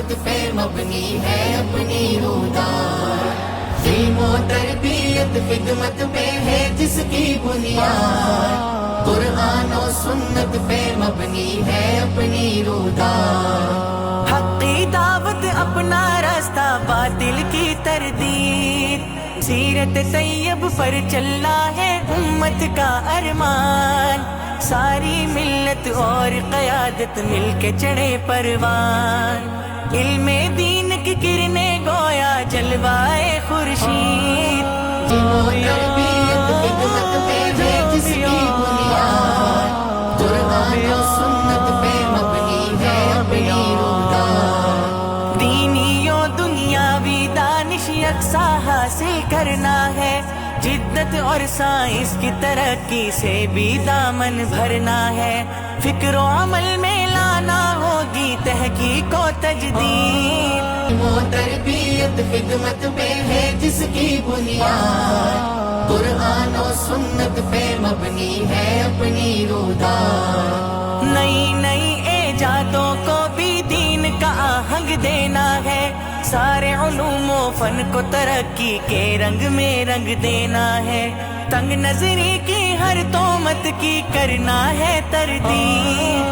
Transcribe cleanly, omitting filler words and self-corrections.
سنت پہ مبنی ہے اپنی رودار، علم و تربیت خدمت پہ ہے جس کی بنیاد، قرآن و سنت پہ مبنی ہے اپنی رودار، حقی دعوت اپنا راستہ باطل کی تردید، سیرت طیب پر چلنا ہے امت کا ارمان، ساری ملت اور قیادت مل کے چڑھے پروان، علم دین کی کرنیں گویا جلوائے خورشید، علم و تربیت خدمت پہ ہے جس کی بنیاد، قرآن و سنت پہ مبنی ہے اپنی رودار، دینی و دنیاوی دانش یکساں حاصل کرنا ہے، جدت اور سائنس کی ترقی سے بھی دامن بھرنا ہے، فکر و عمل میں لانا ہوگی تحقیق و تجدید، علم و تربیت خدمت پہ ہے جس کی بنیاد، قرآن و سنت پہ مبنی ہے اپنی رودار، نئی نئی ایجادوں کو بھی دین کا آہنگ دینا ہے، سارے علوم و فن کو ترقی کے رنگ میں رنگ دینا ہے، تنگ نظری کی ہر تہمت کی کرنا ہے تردید،